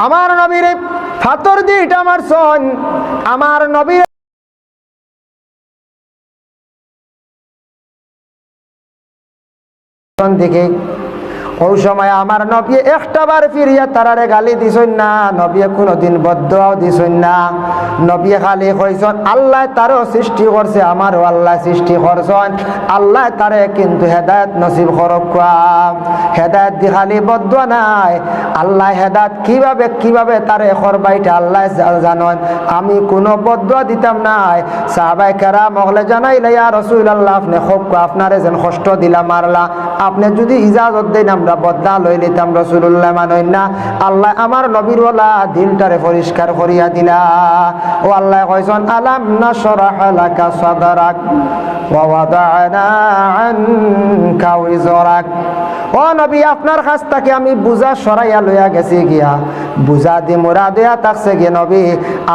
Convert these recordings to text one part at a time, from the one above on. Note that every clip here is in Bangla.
আমার নবীরে ফাতর দিয়ে এটা আমার সন আমার নবীর দিকে ওই সময় আমার নবী একটাবার ফিরিয়া তারারে গালি দিছই না, নবী কোনোদিন বদদুয়াও দিছই না। নবী খালি কইছেন আল্লাহ তারও সৃষ্টি করছে, আমারও আল্লাহ সৃষ্টি করছেন, আল্লাহ তারে কিন্তু হেদায়েত নসিব করক। হেদায়েত দি খালি বদদুয়া নাই, আল্লাহ হেদায়েত কিভাবে তারে করবাইটা আল্লাহ জানেন। আমি কোনো বদদুয়া দিতাম নাই। সাহাবায়ে কেরাম মগলে জানাইলে ইয়া রাসূলুল্লাহ আপনি খুব আপনারে যেন কষ্ট দিলা মারলা, আপনি যদি ইজাজত দেন আমরা বদলা লই নিতাম। রাসূলুল্লাহ মানেন না, আল্লাহ আমার নবীর ওয়ালা দিলটারে পরিষ্কার করিয়া দিলা। ও আল্লাহ কইছেন আলাম নাশরাহ লাকা সাদরাক ওয়া ওয়াদানা আনকা ওয়িজরাক। ও নবী আপনার কাছ থেকে আমি বুঝা সরাইয়া লইয়া গেছি গিয়া, বুঝা দি মোরা দেয়া থাকছে গিয়ে নবী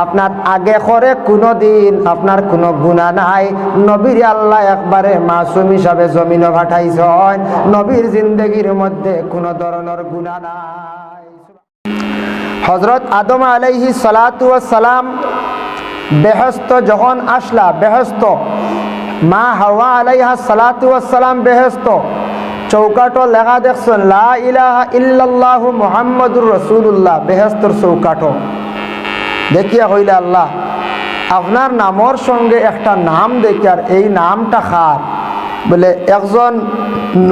আপনার আগে করে কোনোদিন আপনার কোনো গুনাহ নাই। নবীর আল্লাহ একবারে মাসুম হিসাবে জমিনে পাঠাইছেন, নবীর জিন্দেগির মধ্যে কোনো ধরনের গুনাহ নাই। হযরত আদম আলাইহিস সালাতু ওয়াস সালাম বেহেশত যখন আসলা, বেহেশত মা হাওয়া আলাইহা সালাতু ওয়াস সালাম বেহেশত চৌকাটো লেখা দেখছেন লা ইলাহা ইল্লাল্লাহু মুহাম্মাদুর রাসূলুল্লাহ, বেহেশতর চৌকাটো দেখিয়া হইলে আল্লাহ আপনার নামর সঙ্গে একটা নাম দেখি, আর এই নামটা খার বলে একজন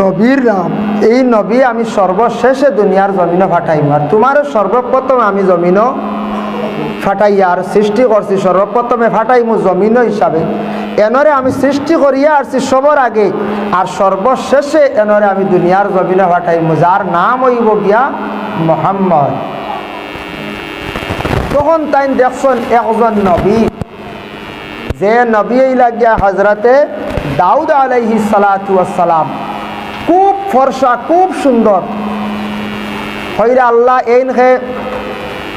নবীর নাম, এই নবী আমি সর্বশেষে দুনিয়ার জমিনে ফাটাইম, আর তোমারও সর্বপ্রথম আমি জমিনও ফাটাইয়া আর সৃষ্টি করছি, সর্বপ্রথমে ফাটাইমু জমিন হিসাবে। এনরে আমি সৃষ্টি করিয়া আসছি সবার আগে, আর সর্বশেষে এনরে আমি দুনিয়ার জমিনে ফাটাইমু, যার নাম হইব গিয়া মুহাম্মদ। তখন তাই দেখছেন একজন নবী, যে নবী লাগিয়া হজরতে দাউদ আলাইহিস সালাতু ওয়াস সালাম, খুব ফর্সা খুব সুন্দর হইলা। আল্লাহ এইনকে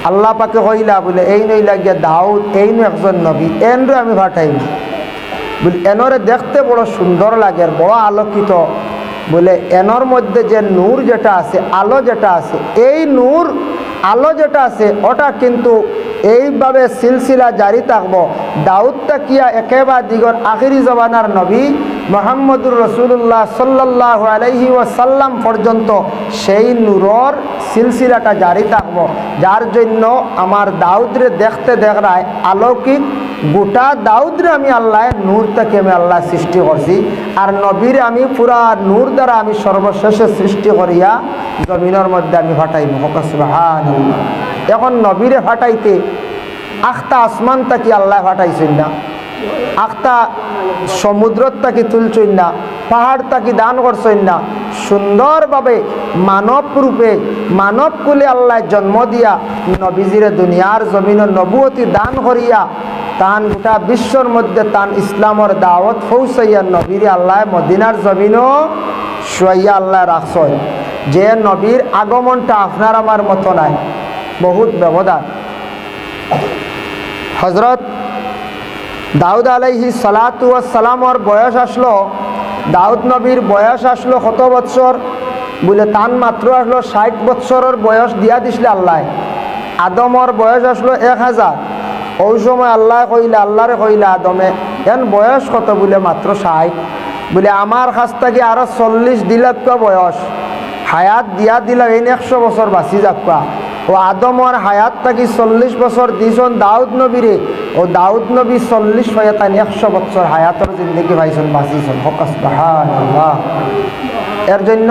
আল্লাহ পাকে হইলা বলে এই নই লাগিয়া দাউদ এইন একজন নবী, এনরে আমি ফাটাইম বলে এনরে দেখতে বড় সুন্দর লাগে, বড় আলোকিত বলে এনর মধ্যে যে নূর যেটা আছে, আলো যেটা আছে, এই নূর আলো যেটা আছে ওটা কিন্তু এইভাবে সিলসিলা জারি থাকবো। দাউদ তাকিয়া একেবারে দিগর আখিরি জবানার নবী মুহাম্মদুর রাসূলুল্লাহ সাল্লাল্লাহু আলাইহি ওয়াসাল্লাম পর্যন্ত সেই নূরর সিলসিলাটা জারি থাকবো, যার জন্য আমার দাউদরে দেখতে দেখায় আলোকিত। গোটা দাউদরে আমি আল্লাহ নূর থেকে আমি আল্লাহ সৃষ্টি করছি, আর নবীরে আমি পুরা নূর দ্বারা আমি সর্বশেষে সৃষ্টি করিয়া জমিনের মধ্যে আমি ফাটাইব। সুবহানাল্লাহ। এখন নবীরে ফাটাইতে আখতা আসমান তাকি আল্লাহ ফাটাইছেন না, আখতা সমুদ্রত তাকি তুলছেন না, পাহাড় তাকি দান করছেন না, সুন্দরভাবে মানব রূপে মানব কুলে আল্লাহ জন্ম দিয়া নবীজিরে দুনিয়ার জমিনের নবুয়তি দান করিয়া তান গোটা বিশ্বর মধ্যে তান ইসলামের দাওয়াত পৌঁছাইয়া নবীরে আল্লাহ মদিনার জমিনও শুয়াইয়া আল্লাহ রাখছেন। যে নবীর আগমনটা আপনার আমার মতো নাই, বহুত ব্যবধান। হজরত দাউদ আলাইহিস সালাতু ওয়াস সালামর বয়স আসলো, দাউদ নবীর বয়স আসলো কত বৎসর বলে তান মাত্র আসলো 60 বৎসরের বয়স দিয়া দিছিল আল্লাহ। আদমর বয়স আসলো 1000। ওই সময় আল্লাহ কইলা, আল্লাহরে কইলা আদমে এন বয়স কত বলে মাত্র 60, বলে আমার কাছ থেকে আরো 40 দিলাক বয়স হায়াত দিয়া দিলা, এই 100 বছর বাঁচি যাকা। ও আদমর হায়াত থাকি 40 বছর দিয়েছেন দাউদ নবীরে, ও দাউদ নবী 40 হয়ে তাই 100 বছর হায়াতর জিন্দগি পাইছেন, বাঁচিছেন। সুবহানাল্লাহ। এর জন্য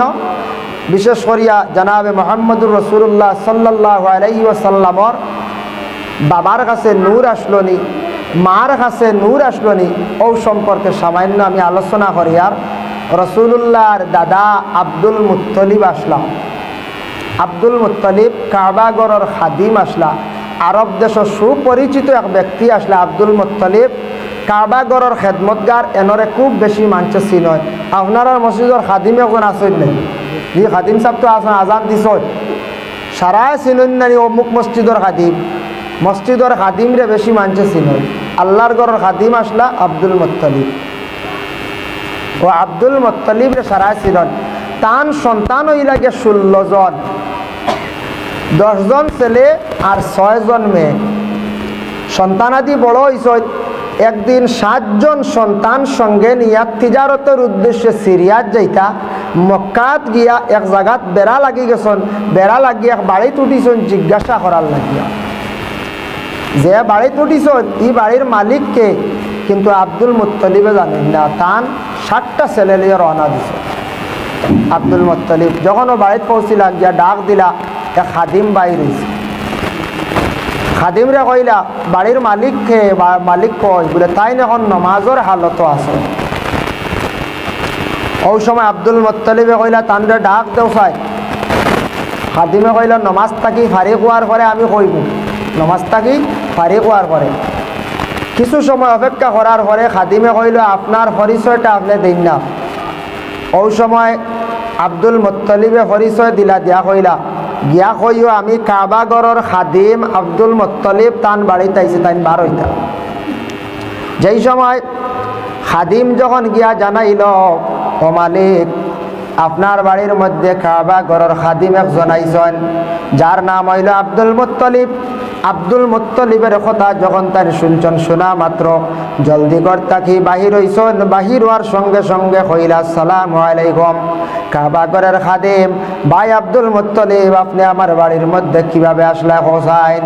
বিশেষ করিয়া জানাবে মুহাম্মদুর রাসূলুল্লাহ সাল্লাল্লাহু আলাইহি ওয়াসাল্লামর বাবার কাছে নূর আসলো নি, মার কাছে নূর আসলো নি, ও সম্পর্কে সামান্য আমি আলোচনা করি। আর রাসূলুল্লাহর দাদা আব্দুল মুত্তালিব আসলাম। আব্দুল মুত্তালিব কাবাগরের খাদিম আসলা, আরব দেশ সুপরিচিত এক ব্যক্তি আসলা। আব্দুল মুত্তালিব কাবাগরের খেদমতগার, এনরে খুব বেশি মানছে চিনয়। আপনার মসজিদের খাদিম এখন আসেন নাই, যে খাদিম সাহেব তো আসেন আজান দিছ সারা চিনন নানি অমুক মসজিদের খাদিম, মসজিদের খাদিমরে বেশি মানছে চিনয়। আল্লাহর ঘরের খাদিম আসলা আব্দুল মুত্তালিব, ও আব্দুল মুত্তালিবরে সারা চিনন। তান সন্তান হই লাগে 16 জন। 10 জন ছেলে আর 6 জন মেয়ে। সন্তানাদি বড় হইছে। একদিন 7 জন সন্তান সঙ্গে নিয়া তিজারতের উদ্দেশ্যে সিরিয়াত যাইতা, মক্কাত গিয়া এক জায়গাত বেড়া লাগি গেছেন। বেড়া লাগিয়া বাড়িত উঠিছেন জিজ্ঞাসা করার লাগিয়া, যে বাড়িত উঠিছেন এই বাড়ির মালিককে? কিন্তু আব্দুল মুত্তলিবে জানেন না। তান 7টা ছেলে লিয়ে রওনা দিছে। আব্দুল মুত্তলিব যখন ও বাড়িতে পৌঁছিলা গিয়া ডাক দিলা, এক খাদিম বাইর হইছে। খাদিমরে কইলা বাড়ির মালিককে? মালিক কই বলে তাই এখন নমাজের হালত আছে। ওই সময় আব্দুল মুত্তলিবে কইলা তানরে ডাক দেও চাই। খাদিমে কইলা নমাজ থাকি ফারিক হওয়ার পরে আমি কইব। নমাজ থাকি ফারিক হওয়ার পরে কিছু সময় অপেক্ষা করার পরে খাদিমে কইল আপনার পরিচয়টা আপনি দিন না। ওই সময় আব্দুল মুত্তলিবে পরিচয় দিলা, দিয়া কইলা গিয়া কইও আমি কাবাগরের খাদিম আব্দুল মুত্তলিব, তান বাড়িতে আইছে, তাই বার হইতা। যেই সময় খাদিম যখন গিয়া জানাইল ও মালিক আপনার বাড়ির মধ্যে কাবাগরের খাদিম একজন আইছেন, যার নাম হইল আব্দুল মুত্তলিব। আব্দুল মুত্তলিবের কথা যখন তার শুনছেন, শোনা মাত্র জলদি করতাকি বাহির হইছেন। বাহির হওয়ার সঙ্গে সঙ্গে কইলা আসসালামু আলাইকুম। কাবাগরের খাদিম ভাই আব্দুল মুত্তলিব, আপনি আমার বাড়ির মধ্যে কিভাবে আসলা হোসাইন?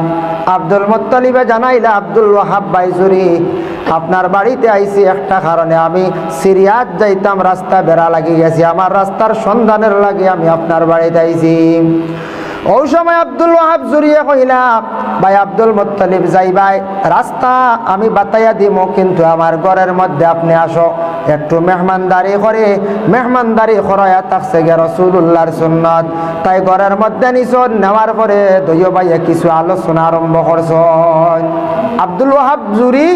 আব্দুল মুত্তলিবে জানাইলা আব্দুল ওয়াহাব বাইজুরি, আপনার বাড়িতে আইছি একটা কারণে। আমি সিরিয়াত যাইতাম, রাস্তা বেড়া লাগি গেছি, আমার রাস্তার সন্ধানের লাগে আমি আপনার বাড়িতে আইছি। ওই সময় আব্দুল ওয়াহাব জুরিয়ে কইলা ভাই আব্দুল মুত্তলিব যাই ভাই, রাস্তা আমি বাতাইয়া দিব, কিন্তু আমার ঘরের মধ্যে আপনি আসো, একটু মেহমানদারি করে। মেহমানদারি করাইয়া থাকছে গে রাসূলুল্লাহর সুন্নাত। তাই ঘরের মধ্যে নিছন, নেওয়ার পরে দুইও ভাইয়া কিছু আলোচনা আরম্ভ করছেন। আব্দুল ওয়াহাব জুরি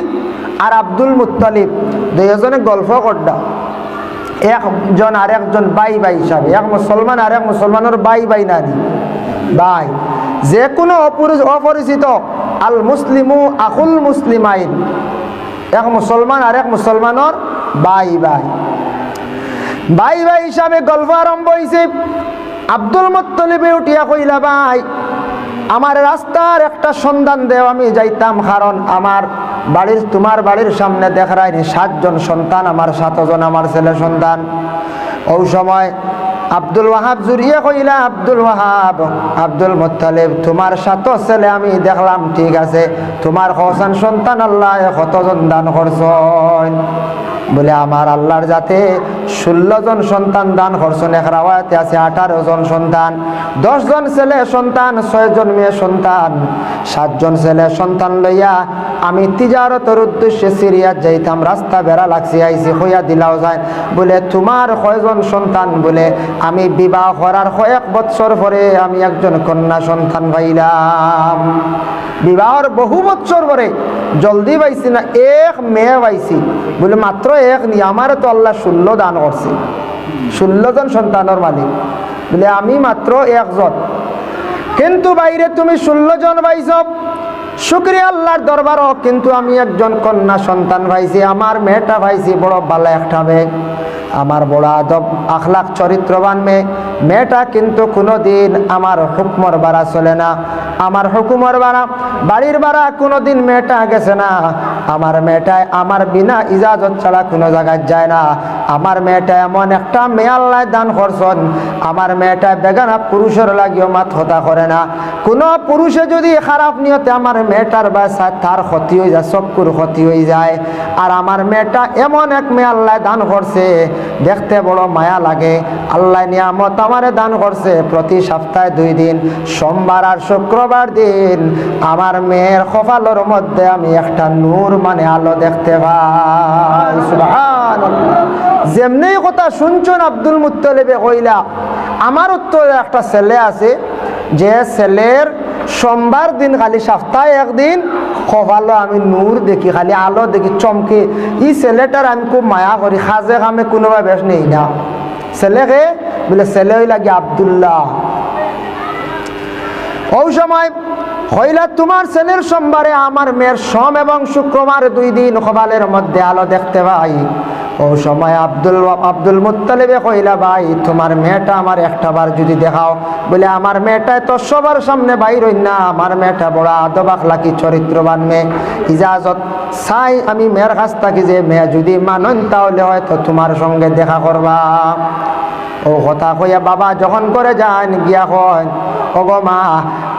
আর আব্দুল মুত্তলিব দুইজনে গল্প করডা। একজন আর একজন বাই বাই হিসাবে, এক মুসলমান আর এক মুসলমানের বাই বাই নানি ভাই। যে কোনো অপরিচিত আল মুসলিমু আখুল মুসলিমাইন, এক মুসলমান আর এক মুসলমানের বাই বাই। বাই বাই হিসাবে গল্প আরম্ভ হয়েছে। আব্দুল মুত্তলিবে উঠিয়া কইলা ভাই আমার রাস্তার একটা সন্ধান দেও, আমি যাইতাম, কারণ আমার বাড়ির তোমার বাড়ির সামনে দেখারাইনি 7 জন সন্তান, আমার 7 জন আমার ছেলে সন্তান। ওই সময় আব্দুল ওয়াহাব জুরিয়ে কইলা আব্দুল ওয়াহাব, আব্দুল মুত্তালিব তোমার 7 ছেলে আমি দেখলাম, ঠিক আছে, তোমার হোসেন সন্তান আল্লাহ কতজন দান করছেন? বলে আমার আল্লাহর যাতে 16 জন সন্তান দান করছেন। এক রাওয়ায়াতে আছে 18 জন সন্তান, 10 জন ছেলে সন্তান, 6 জন মেয়ে সন্তান, 7 জন ছেলে সন্তান লইয়া আমি তিজারতের উদ্দেশ্যে সিরিয়াত যাইতাম, রাস্তা বেড়া লাগছে আইছি, হইয়া দিলাও যায়। বলে তোমার কয়জন সন্তান? বলে আমি বিবাহ করার 1 বছর পরে আমি একজন কন্যা সন্তান পাইলাম। বিবাহর বহু বছর পরে জলদি পাইছি না, এক মেয়ে পাইছি। বলে মাত্র এক নি, আমার তো আল্লাহ 16 দান করছে, 16 জন সন্তানের মালিক। বলে আমি মাত্র একজন, কিন্তু বাইরে তুমি 16 জন পাইছ, শুকরিয়া আল্লাহর দরবারও, কিন্তু আমি একজন কন্যা সন্তান পাইছি, আমার মেয়েটা পাইছি বড় ভালো একটা মেয়ে, আমার বড় আদব আখলাক চরিত্রবান মেয়ে। মেয়েটা কিন্তু কোনোদিন আমার হুকুমর বাড়া চলে না, আমার হুকুমর বাড়া বাড়ির বাড়া কোনোদিন মেয়েটা গেছে না। আমার মেয়েটায় আমার বিনা ইজাজত ছাড়া কোনো জায়গায় যায় না। আমার মেয়েটা এমন একটা মেয়ে আল্লাহ দান করছেন, আমার মেয়েটা বেগানা পুরুষের লাগিও মাত কথা করে না। কোনো পুরুষে যদি খারাপ নিয়তে আমার মেয়েটার বাসায়, তার ক্ষতি হয়ে যায়, চক্ষুর ক্ষতি হয়ে যায়। আর আমার মেয়েটা এমন এক মেয়ে আল্লাহ দান করছে, দেখতে বড় মায়া লাগে। আল্লাহ নিয়ামত আমারে দান করছে, প্রতি সপ্তাহে 2 দিন, সোমবার আর শুক্রবার দিন, আমার মেয়ের কপালের মধ্যে আমি একটা নূর মানে আলো দেখতে পাই। সুবহানাল্লাহ। যেমনি কথা শুনছেন আব্দুল মুত্তলিবে কইলা আমারও তো একটা ছেলে আছে, যে ছেলের সোমবার দিন খালি সপ্তাহে 1 দিন কপালে আমি নূর দেখি, খালি আলো দেখি, চমকে। এই ছেলেটার আমি খুব মায়া করি, খাজে কামে কোনোভাবে বেশ নেই না ছেলেকে। বলে ছেলে হইলা গিয়ে আব্দুল্লাহ। ওই সময় হইলা তোমার ছেলের সোমবারে আমার মেয়ের সোম এবং শুক্রবার 2 দিন কপালের মধ্যে আলো দেখতে পাই। ও সময় আব্দুল মুত্তালিবে কইলা, ভাই তোমার মেয়েটা আমার একটা বার যদি দেখাও। বলে আমার মেয়েটা তো সবার সামনে বাইর হই না, আমার মেয়েটা বড় আদব আখলাকি চরিত্রবান মেয়ে, ইজাজত চাই আমি মেয়ের কাছ থাকি যে মেয়ে যদি মানন তাহলে হয়তো তোমার সঙ্গে দেখা করবা। ও কথা কইয়া বাবা যখন করে যান গিয়া কন, ওগো মা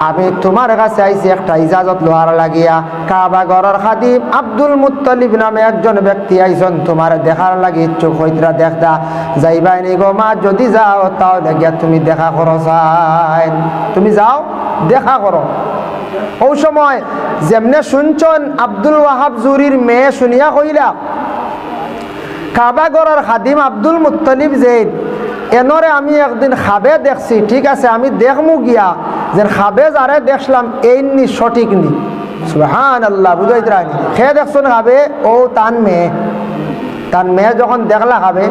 আমি তোমার কাছে আইছি একটা ইজাজত লোহার লাগিয়া। কাবা ঘরের খাদিম আব্দুল মুত্তালিব নামে একজন ব্যক্তি আইসন তোমার দেখার লাগি, ইচ্ছুক হইতরা দেখদা যাইবাই নি গো মা? যদি যাও তাহলে গিয়া তুমি দেখা করো, চাই তুমি যাও দেখা করো। ওই সময় যেমনে শুনছন আব্দুল ওয়াহাব জুরির মেয়ে শুনিয়া কইলা, কাবা ঘরের খাদিম আব্দুল মুত্তালিব যে এনরে আমি একদিন খাবে দেখছি, ঠিক আছে আমি দেখমু গিয়া যে খাবে যারে দেখলাম এই নি সঠিক নি। সুবহানাল্লাহ, বুঝাইতে রানি খেয়ে দেখছেন খাবে, ও তান মেয়ে যখন দেখলা খাবে,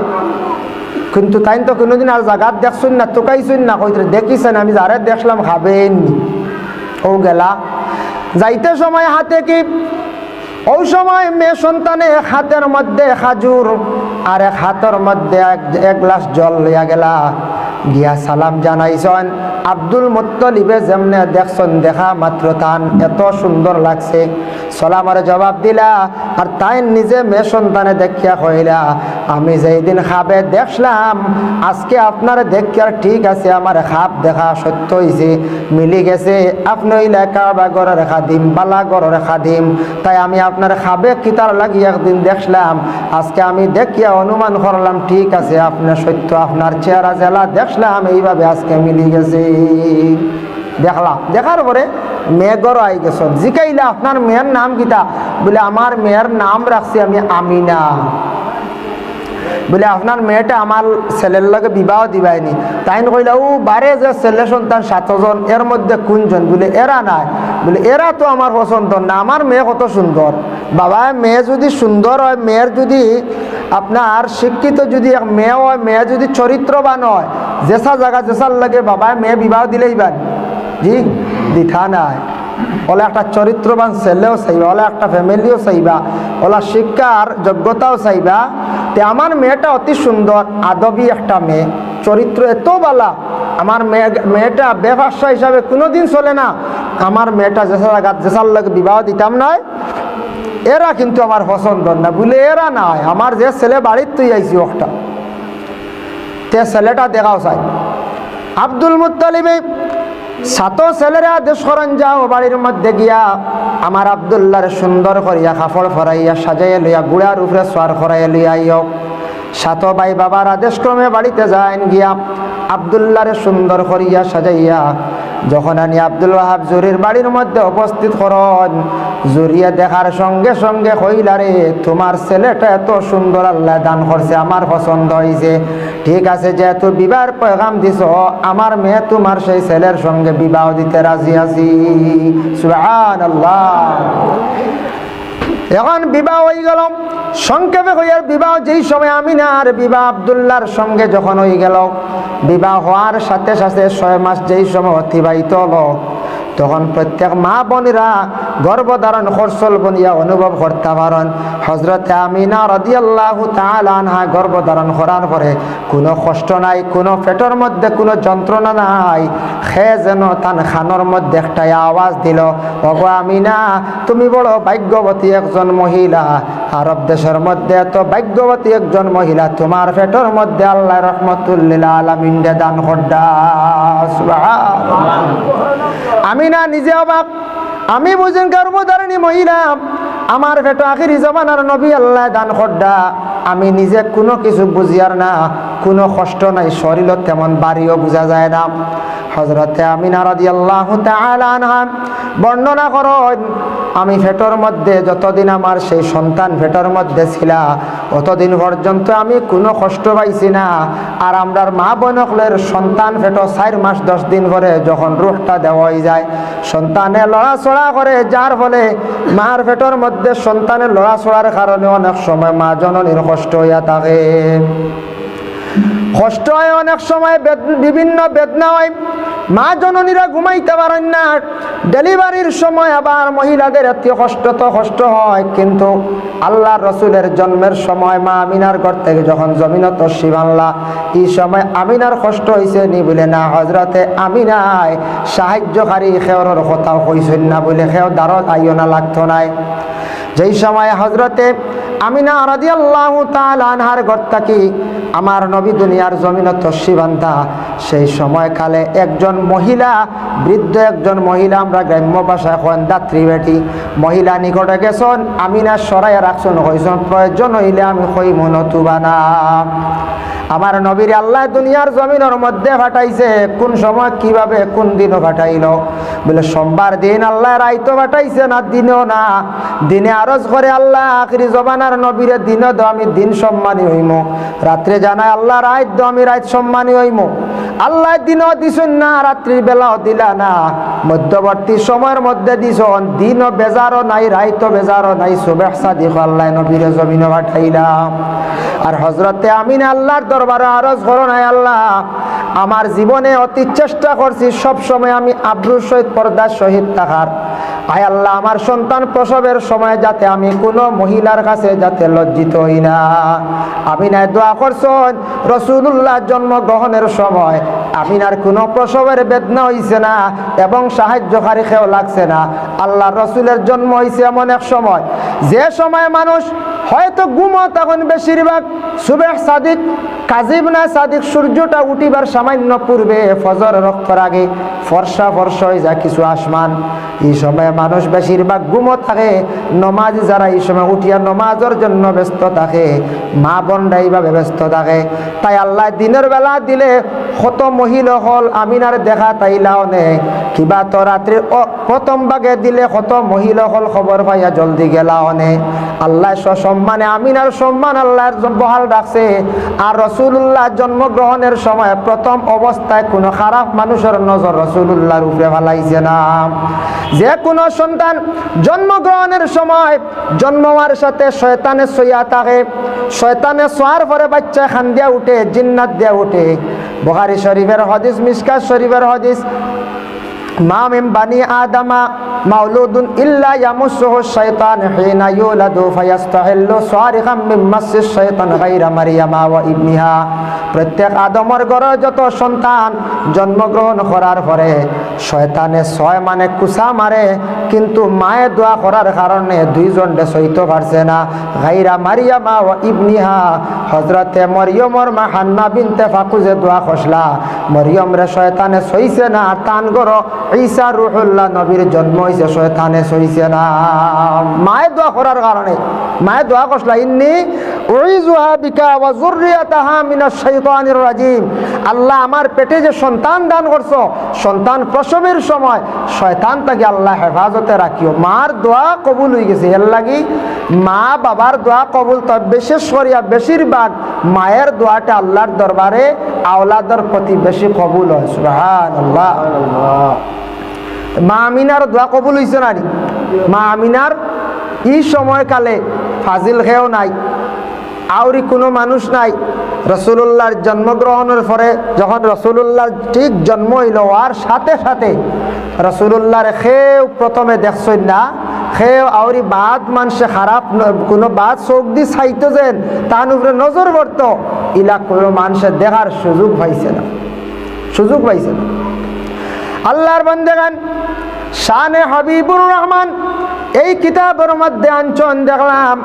কিন্তু তাই তো কোনোদিন আর জায়গাত দেখছুন না, তোকাইছুন না, কইতে দেখিছেন আমি যারে দেখলাম খাবে নি। ও গেলা যাইতে সময় হাতে কি, ওই সময় মেয়ে সন্তানে এক হাতের মধ্যে খাজুর আর এক হাতের মধ্যে এক গ্লাস জল লইয়া গেলা, গিয়া সালাম জানাইছেন। আব্দুল মুত্তালিবে যেমনে দেখছেন দেখা মাত্র তান এত সুন্দর লাগছে, সালামের জবাব দিলা। আর তাই নিজে মেয়ে সন্তানে দেখিয়া কইলা, আমি যেদিন খাবে দেখলাম আজকে আপনার দেখিয়ার ঠিক আছে, আমার খাপ দেখা সত্য হয়েছে, মিলি গেছে। আপনি হইলে কাবা ঘরের খাদিম, বালা ঘরের খাদিম, তাই আমি আপনার খাবে কিতার লাগি একদিন দেখলাম, আজকে আমি দেখিয়া অনুমান করলাম ঠিক আছে আপনার সত্য, আপনার চেহারা জেলা দেখলাম এইভাবে আজকে মিলি গেছে। দেখলা, দেখার পরে মেয়ে ঘর আই গেছ, জিকাইলা আপনার মেয়ের নাম কিতা? বলে আমার মেয়ের নাম রাখছি আমি আমিনা। বলে আপনার মেয়েটা আমার ছেলের লগে বিবাহ দিবাইনি? তাই কইলা, ও বারে যে ছেলে সন্তান 7 জন, এর মধ্যে কোনজন? বলে এরা নাই। বলে এরা তো আমার পছন্দ না, আমার মেয়ে কত সুন্দর। বাবা মেয়ে যদি সুন্দর হয়, মেয়ের যদি আপনার শিক্ষিত যদি এক মেয়ে হয়, মেয়ে যদি চরিত্রবান হয়, যেসা জায়গা যেসার লাগে বাবা মেয়ে বিবাহ দিলেই বান জি দিথা নাই। ওলা একটা চরিত্রবান ছেলেও চাইবা, ওলা একটা ফ্যামিলিও চাইবা, ওলা শিক্ষার যোগ্যতাও চাইবা। তে আমার মেয়েটা অতি সুন্দর, আদবী একটা মেয়ে, চরিত্র এত বালা, আমার মেয়েটা ব্যবসা হিসাবে কোনোদিন চলে না। আমার মেয়েটা যেসার লাগে বিবাহ দিতাম নয়, এরা কিন্তু আমার পছন্দ না। বলে এরা নাই, আমার যে ছেলে বাড়ির তুই আইসি একটা, তে ছেলেটা দেখাও চাই। আব্দুল মুত্তালিবে 7 ছেলেরা আদেশ করেন, যাও বাড়ির মধ্যে গিয়া আমার আব্দুল্লাহর সুন্দর করিয়া কাপড় ফরাইয়া সাজাইয়া লইয়া গুড়ার উপরে সোয়ার করাইয়া লইয়া আইও। 7 ভাই বাবার আদেশ ক্রমে বাড়িতে যাইন, গিয়া আব্দুল্লাহরে সুন্দর করিয়া সাজাইয়া যখন আনি আব্দুল ওয়াহাব জুরির বাড়ির মধ্যে উপস্থিত করেন, জুরিয়া দেখার সঙ্গে সঙ্গে কইলা, রে তোমার ছেলেটা এত সুন্দর, আল্লাহ দান করছে, আমার পছন্দ হয়েছে। ঠিক আছে, যেহেতু বিবাহের পয়গাম দিছ, আমার মেয়ে তোমার সেই ছেলের সঙ্গে বিবাহ দিতে রাজি আছি। সুবহানাল্লাহ। এখন বিবাহ হয়ে গেল। সংক্ষেপে হইয়ার বিবাহ যেই সময় আমিনার বিবাহ আব্দুল্লাহর সঙ্গে যখন হয়ে গেল, বিবাহ হওয়ার সাথে সাথে 6 মাস যেই সময় অতিবাহিত হলো, তখন প্রত্যেক মা বোনেরা গর্ভধারণ করছল বনিয়া অনুভব করতে পারেন। হযরতে আমিনা রাদিয়াল্লাহু তাআলা আনহা গর্ভধারণ করার পরে কোনো কষ্ট নাই, কোনো পেটের মধ্যে কোনো যন্ত্রণা নাই। খেয়ে যেন তান খানোর মধ্যে একটা আওয়াজ দিল, ওগো আমিনা তুমি বড় ভাগ্যবতী একজন মহিলা, আরব দেশের মধ্যে এত ভাগ্যবতী একজন মহিলা, তোমার পেটের মধ্যে আল্লাহ রহমতুল লিল আলামিন দান করদা। সুবহানাল্লাহ। আমিনা নিজে অবাক, আমি বুঝেন গর্ভধারিণী মহিলা, আমার পেটো আখিরি জমানার নবী আল্লাহ দান করদা, আমি নিজে কোনো কিছু বুঝিয়ার না, কোনো কষ্ট নাই, শরীরত তেমন বাড়িও বোঝা যায় না। হযরতে আমিনা রাদিয়াল্লাহু তাআলা আনহা বর্ণনা করেন, আমি পেটের মধ্যে যতদিন আমার সেই সন্তান পেটের মধ্যে ছিল, অতদিন পর্যন্ত আমি কোনো কষ্ট পাইছি না। আর আমরার মা বোনকলের সন্তান পেটো 4 মাস 10 দিন পরে যখন রূহটা দেওয়া হয়ে যায়, সন্তানে লড়াচড়া করে, যার ফলে মার পেটের মধ্যে সন্তানের লড়াচড়ার কারণে অনেক সময় মা জননীর কষ্ট হইয়া থাকে। কষ্ট হয় অনেক সময়, বিভিন্ন বেদনা হয়, মা জননীরা ঘুমাইতে পারেন না, ডেলিভারির সময় আবার মহিলাদের এত কষ্ট হয়, কিন্তু আল্লাহ রসুলের জন্মের সময় মা আমিনার ঘর থেকে যখন জমিনত তশরিফ আনলা, এই সময় আমিনার কষ্ট হয়েছে নি বলে না, হজরতে আমিনায় সাহায্যকারী খেওরের কথা কইছেন না বলে খেও দারত আইও না লাগতো নাই। যেই সময় হজরতে আমিনা রাদিয়াল্লাহু তাআলা আনহার ঘর থেকে আমার নবী দুনিয়ার জমিনত তশরিফ আনতা, সেই সময়কালে একজন মহিলা, বৃদ্ধ একজন মহিলা, আমরা গ্রাম্য ভাষায় এখন দাত্রী বেটি মহিলা নিকটে গেছেন, আমিনা সরাইয়া রাখছেন, হয়েছেন প্রয়োজন হইলে আমি কইম নতুবা না। আমার নবীর আল্লাহ দুনিয়ার জমিনের মধ্যে পাঠাইছে, কোন সময় কিভাবে কোন দিনও পাঠাইল বলে সোমবার দিন আল্লাহ রাইতো পাঠাইছে না দিনও না, দিনে আরজ করে আল্লাহ আখিরি জবানার নবীরে দিনও দো আমি দিন সম্মানী হইম, রাত্রে জানায় আল্লাহ রাত দো আমি রাত সম্মানী হইম। আল্লাহ দিনও দিছেন না, রাত্রির বেলাও দিলা না, মধ্যবর্তী সময়ের মধ্যে দিছন, দিনও বেজারও নাই রাইতো বেজারও নাই, সুবহ সাদিক আল্লাহ নবীরে জমিনে পাঠাইলাম। আর হজরতে আমিনা আল্লাহর দরবারে আরজ করো নাই, আল্লাহ আমার জীবনে অতি চেষ্টা করছি সব সময় আমি আব্রুর সহিত পর্দার সহিত থাকার, আয় আল্লাহ আমার সন্তান প্রসবের সময় যাতে আমি কোনো মহিলার কাছে যাতে লজ্জিত হই না। আমিনায় দোয়া করছেন, রাসূলুল্লাহ জন্মগ্রহণের সময় আমিনার কোনো প্রসবের বেদনা হইছে না এবং সাহায্যকারী কেউ লাগছে না। আল্লাহ রসুলের জন্ম হয়েছে এমন এক সময়, যে সময় মানুষ হয়তো ঘুমো, তখন বেশিরভাগ সুবহ সাদিক কাজিব না সাদিক, সূর্যটা উঠিবার সামান্য পূর্বে ফজর রক্তর আগে ফর্সা হয়ে যায় কিছু আসমান, এই সময় মানুষ বেশিরভাগ ঘুমো থাকে, নমাজ যারা এই সময় উঠিয়া নমাজের জন্য ব্যস্ত থাকে, মা বোনরা এইভাবে ব্যস্ত থাকে। তাই আল্লাহ দিনের বেলা দিলে কত মহিলা হল আমিনার দেখা তাইলাও নে, কিবা তো রাত্রির প্রথম ভাগে দিলে কত মহিলা হল খবর পাইয়া জলদি গেলাও নে। আল্লাহ সসম্মানে আমিনার সম্মান আল্লাহর বহাল রাখছে। আর রাসূলুল্লাহ জন্মগ্রহণের সময় প্রথম অবস্থায় কোনো খারাপ মানুষের নজর রাসূলুল্লাহর উপরে ফেলাইছে না। যে কোনো সন্তান জন্মগ্রহণের সময় জন্ম হওয়ার সাথে শয়তানে সইয়া থাকে, শয়তানে সোয়ার পরে বাচ্চা খান দিয়া উঠে, জিন্নাত দিয়া উঠে। বুখারী শরীফের হাদিস, মিশকাত শরীফের হাদিস, মা মিন বানি আদামা মাউলুদুন ইল্লা ইয়ামুসুহু শাইতান হিনা ইউলাদু ফায়াস্তাহিল্লু সারিখাম মিন মাসিস শাইতান গায়রা মারইয়ামা ওয়া ইবনিহা। প্রত্যেক আদমের ঘরে যত সন্তান জন্মগ্রহণ করার পরে শয়তানে ছয় মানে কুসা মারে, কিন্তু মায়ে দোয়া করার কারণে দুইজনে সইতে পারছে না। গায়রা মারইয়ামা ওয়া ইবনিহা, হযরতে মরিয়মর মা হান্না বিনতে ফাকুজে দোয়া খসলা, মরিয়ম রে শয়তানে সইছে না, তান গরো ঈসা রূহুল্লাহ নবীর জন্ম হইছে, শয়তানে সইছে না। মায়ে দোয়া করার কারণে মায়ে দোয়া করলা, ইন্নী উইযুহা বিকা ওয়া যুররিয়াতাহা মিনাশ শাইতানির রাজিম। আল্লাহ আমার পেটে যে সন্তান দান করছো, সন্তান প্রসবের সময় শয়তান থেকে আল্লাহ হেফাজতে রাখিও। মার দোয়া কবুল হয়ে গেছে, এর লাগি মা বাবার দোয়া কবুল, তবে বিশেষ করিয়া বেশিরভাগ মায়ের দোয়াটা আল্লাহর দরবারে আওলাদের প্রতি বেশি কবুল হয়। সুবহানাল্লাহ। মা আমিনার দোয়া কবুল হইছে না? মা আমিনার এই সময়কালে ফাজিল খেয়েও নাই, আউরি কোনো মানুষ নাই। রাসূলুল্লাহর জন্মগ্রহণের পরে যখন রাসূলুল্লাহর ঠিক জন্ম হইল, আর সাথে সাথে রাসূলুল্লাহর খেয়েও প্রথমে দেখছেন না, খেয়েও আউরি বাদ মানুষে খারাপ কোনো বাদ চোখ দি চাইতো যেন তার উপরে নজর পড়তো, ইলা কোনো মানুষের দেখার সুযোগ পাইছে না। আল্লাহর বান্দাগান শানে হাবিবুর রহমান এই কিতাবের মধ্যে আনছন, দেখলাম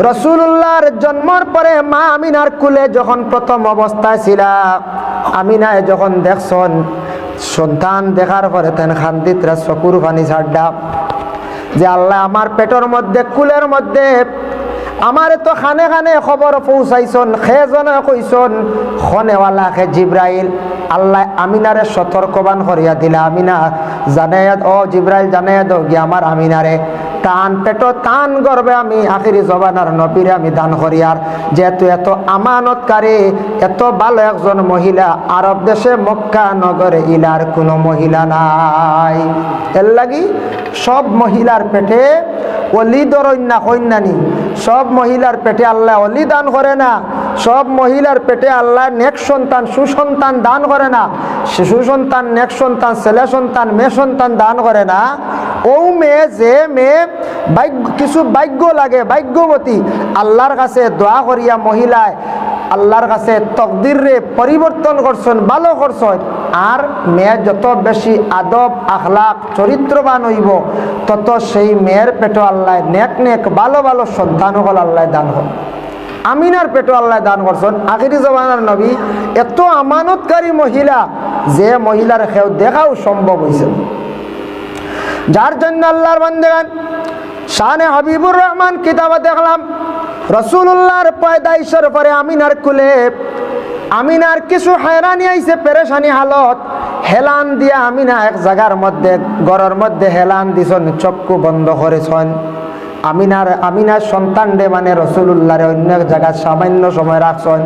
রাসূলুল্লাহর জন্মের পরে মা আমিনার কুলে যখন প্রথম অবস্থায় ছিল, আমিনায় যখন দেখছন সন্তান দেখার পরে তেন খান্দিতরা চকুর পানি ছাড়ডা, যে আল্লাহ আমার পেটের মধ্যে কুলের মধ্যে আমার তো খানে খানে খবর পৌঁছাইছন, খেজনে কইছন খনেওয়ালা খে জিব্রাইল। আল্লাহ আমিনারে সতর্কবান করিয়া দিলা, আমিনা জানাইয়া ও জিব্রাইল জানাইয়া দাও গিয়া আমার আমিনারে টান পেট টান গর্বে আমি আখিরি জবানার নবীরে আমি দান করিয়ার, যেহেতু এত আমানতকারী এত ভালো একজন মহিলা আরব দেশে মক্কা নগরে ইলার কোনো মহিলা নাই। এর লাগি সব মহিলার পেটে অলি দরন্যা কন্যানি, সব মহিলার পেটে আল্লাহ অলি দান করে না। সব মহিলার পেটে আল্লাহ নেক সন্তান সুসন্তান দান করে না, শিশু সন্তান নেক সন্তান ছেলে সন্তান মেয়ে সন্তান দান করে না। ও মেয়ে যে মেয়ে কিছু ভাগ্য লাগে ভাগ্যবতী আল্লাহর কাছে দোয়া করিয়া মহিলায় আল্লাহর কাছে তকদিরে পরিবর্তন করছেন ভালো করছেন। আর মেয়ে যত বেশি আদব আখলাক চরিত্রবান হইব তত সেই মেয়ের পেটো আল্লাহ নেক নেক ভালো ভালো সন্তান হল আল্লাহ দান হল। আমিনার পেটো আল্লাহ দান করছেন আখিরি জমানার নবী এত আমানতকারী মহিলা যে মহিলার খেউ দেখাও সম্ভব হয়েছে। যার জন্য আল্লাহর বান্দাগান শানে হাবিবুর রহমান কিতাবে দেখলাম রাসূলুল্লাহর পয়দাইশের পরে আমিনার কুলে আমিনার কিছু হয়রানি আইছে পেরেশানি হালত। হেলান দিয়া আমিনা এক জায়গার মধ্যে ঘরের মধ্যে হেলান দিছেন চক্ষু বন্ধ করেছেন। আমিনার সন্তান রে মানে রাসূলুল্লাহর অন্য জায়গায় সামান্য সময় রাখছেন।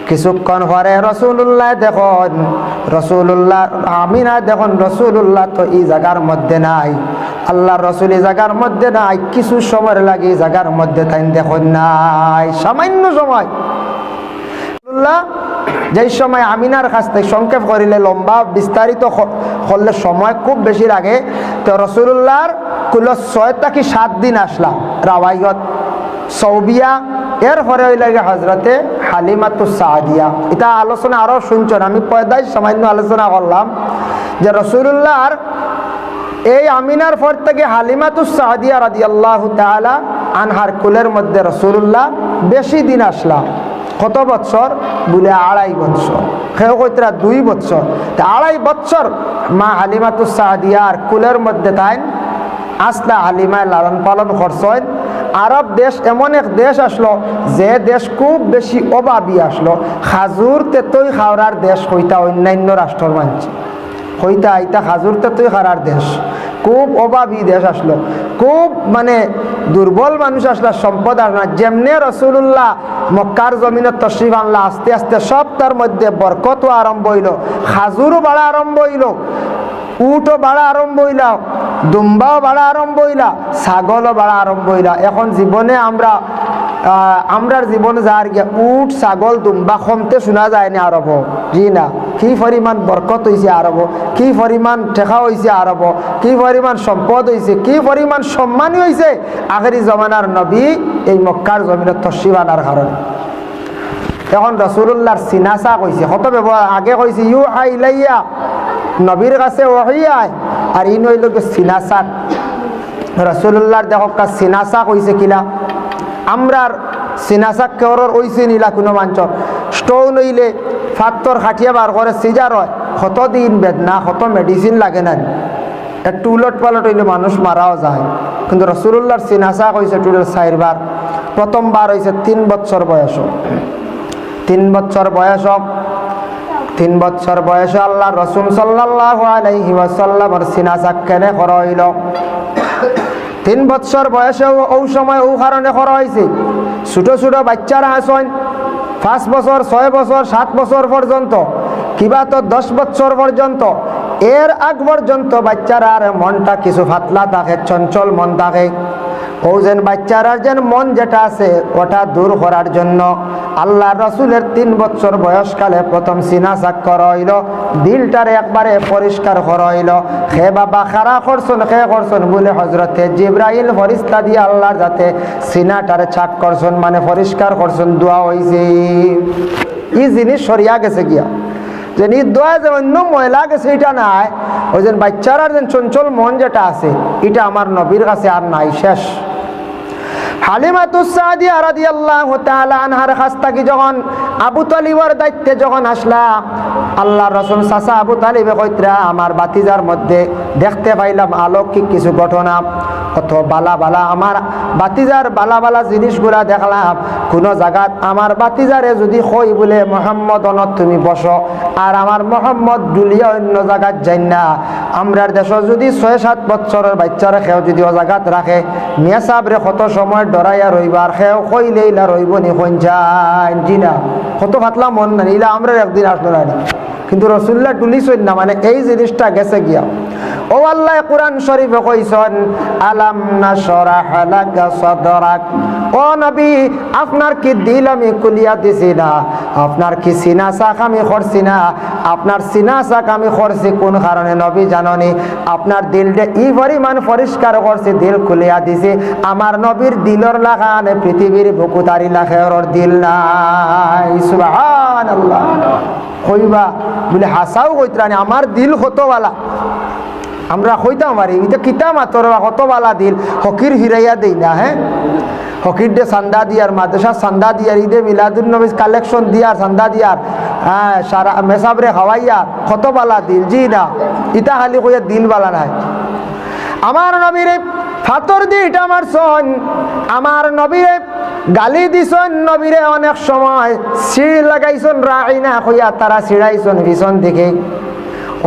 কিছুক্ষণ পরে রাসূলুল্লাহ দেখুন রাসূলুল্লাহ আমিনা দেখুন রাসূলুল্লাহ তো এই জায়গার মধ্যে নাই, আল্লাহর রাসূল এই জায়গার মধ্যে নাই। কিছু সময় লাগে এই জায়গার মধ্যে তাই দেখুন নাই, সামান্য সময়। যেই সময় আমিনার কাছ থেকে সংক্ষেপ করিলে লম্বা বিস্তারিত করলে সময় খুব বেশি লাগে। তো রাসূলুল্লাহর কুল 6 থেকে 7 দিন আসলাম রাওয়ায়ত সৌবিয়া। এরপরে ওই লাগে হজরতে হালিমাতুস সাদিয়া। এটা আলোচনা আরও শুনছেন, আমি পয়দায় সামান্য আলোচনা করলাম যে রাসূলুল্লাহর এই আমিনার পর থেকে হালিমাতুস সাদিয়া রাদিয়াল্লাহু তাআলা আনহার কুলের মধ্যে রাসূলুল্লাহ বেশি দিন আসলাম। কত বছর বলে 2.5 বছর, কেউ কইতরা 2 বছর। 2.5 বছর মা হালিমাতুস সাদিয়ার কুলের মধ্যে তাই আসলা হালিমায় লালন পালন করছেন। আরব দেশ এমন এক দেশ আসলো যে দেশ খুব বেশি অভাবী আসলো। খাজুর তেতই খাওয়ার দেশ হইতা অন্যান্য রাষ্ট্রের মানুষ হইতা আইতা খাজুর তেতই খাওয়ার দেশ, খুব অভাবী দেশ আসলো, খুব মানে দুর্বল মানুষ আসলো, সম্পদ আসলো। যেমনে রাসূলুল্লাহ মক্কার জমিনে তশরিফ আনলা আস্তে আস্তে সব তার মধ্যে বরকত আরম্ভ হইল, খাজুরও বাড়া আরম্ভ হইল, উটও বাড়া আরম্ভ হইলা, দুম্বাও বাড়া আরম্ভ হইলা, ছাগলও বাড়া আরম্ভ হইলা। এখন জীবনে আমরার জীবনে যার গিয়া উট ছাগল দুম্বা কমতে শোনা যায় না আরব, জি না। কি পরিমাণ বরকত হয়েছে আরব, কি পরিমাণ ঠেকা হয়েছে আরব, কি পরিমাণ সম্পদ হয়েছে, কি পরিমাণ সম্মানী হয়েছে আখেরি জমানার নবী এই মক্কার জমিনে তশরিফ আনার কারণে। এখন রাসূলুল্লাহর সিনাসা কইছে কত ব্যবহার আগে কইছে ইউহা ইলাইয়া, নবীর কাছে ওহী আয়, আর ইন হইল সিনাসা। রাসূলুল্লাহর দেখো সিনাসা কইছে কিলা আমরার সিনাসা কেওর ওইছে নিলা কোনো মাঞ্চর স্টোন হইলে ফাত্তর খাটিয়া বার করে সিজার হয়, কতদিন বেদনা কত মেডিসিন লাগে না, একটু উলট পালট হইলে মানুষ মারাও যায়। কিন্তু রাসূলুল্লাহর সিনাসা কইছে টুলের 4 বার। প্রথমবার হয়েছে 3 বছর বয়স, 3 বছর বয়স, 3 বছর বয়সে আল্লাহ রাসূল সাল্লাল্লাহু আলাইহি ওয়াসাল্লামের সিনাসা কেনে করা হইল। 3 বছর বয়সে ওই সময় ও কারণে করা হয়েছে ছোট ছোট বাচ্চারা আছেন 5 বছর 6 বছর 7 বছর পর্যন্ত, কিবা তো 10 বছর পর্যন্ত। এর আগ পর্যন্ত বাচ্চারা মনটা কিছু ফাতলা থাকে, চঞ্চল মন থাকে। ও যেন বাচ্চারা যেন মন যেটা আছে ওটা দূর করার জন্য আল্লাহ রাসূলের 3 বছর বয়সকালে প্রথম সিনাসাক করা হইল, দিলটারে একবারে পরিষ্কার করা হইল। হে বাবা খারা করছেন খে করছেন বলে হজরতে জিবরাইল ফরিস্তা দিয়ে আল্লাহর যাতে সিনাটারে ছাক করছেন মানে পরিষ্কার করছেন, দোয়া হয়েছে। এই জিনিস সরিয়া গেছে গিয়া যে দোয়া যে অন্য ময়লা গেছে এটা নাই, ওই যেন বাচ্চারা যেন চঞ্চল মন যেটা আছে এটা আমার নবীর কাছে আর নাই, শেষ। হালিমাতুস সাদিয়া রাদিয়াল্লাহু তাআলা আনহার কাছ থেকে যখন আবু তালিবের দায়িত্বে যখন আসলা আল্লাহর রাসূল চাচা আবু তালিবে কইতরা আমার বাতিজার মধ্যে দেখতে পাইলাম অলৌকিক কিছু ঘটনা, কত বালা বালা আমার বাতিজার বালা বালা জিনিসগুলা দেখলাম। কোনো জায়গাত আমার বাতিজারে যদি কই বলে মোহাম্মদ অনত তুমি বসো, আর আমার মোহাম্মদ দুলিয়া অন্য জায়গাত যাই না, আমরার দেশ যদি 6-7 বছরের বাচ্চারা খেও যদি ও জায়গাত রাখে মিয়া সাহেবরে কত সময় ডরাইয়া রইবার খেও কইলে ইলা রইব নি কোন যায় জি না, কত ফাতলা মন না ইলা আমরা একদিন আসলো না। কিন্তু রাসূলুল্লাহ টুলিছই না, মানে এই জিনিসটা গেছে গিয়া ও আল্লাহ কোরআন শরীফে কইছেন আলাম নাশরাহ লাকা সাদরাক। ও নবী আপনার কি দিল আমি খুলিয়া দিছি না? আপনার কি সিনা সাক আমি করছি না? আপনার সিনা সাক আমি করছি কোন কারণে নবী জাননি? আপনার দিলটা ই পরিমাণ পরিষ্কার করছে, দিল খুলিয়া দিছে। আমার নবীর দিলর লাগানে পৃথিবীর বুকু তারি লাখের দিল নাই। সুবহানাল্লাহ। কইবা বলে হাসাও কইতরানি আমার দিল কতওয়ালা আমরা কইতাম পারি, এটা কিতা মাতর কতওয়ালা দিল হকির হিরাইয়া দেই না। হ্যাঁ, হকির দে চান্দা দিয়ার, মাদ্রাসা চান্দা দিয়ার, ঈদে মিলাদুন নবী কালেকশন দিয়ার, চান্দা দিয়ার, হ্যাঁ সারা মেসাবরে খাওয়াইয়া কতওয়ালা দিল। জি না, ইটা খালি কইয়া দিল বালা নাই। আমার নবীরে ফাতর দি এটা আমার সন, আমার নবীরে গালি দিছন, নবীরে অনেক সময় সিঁড়ি লাগাইছন রাইনা কইয়া তারা ছিড়াইছন পিছন দিকে।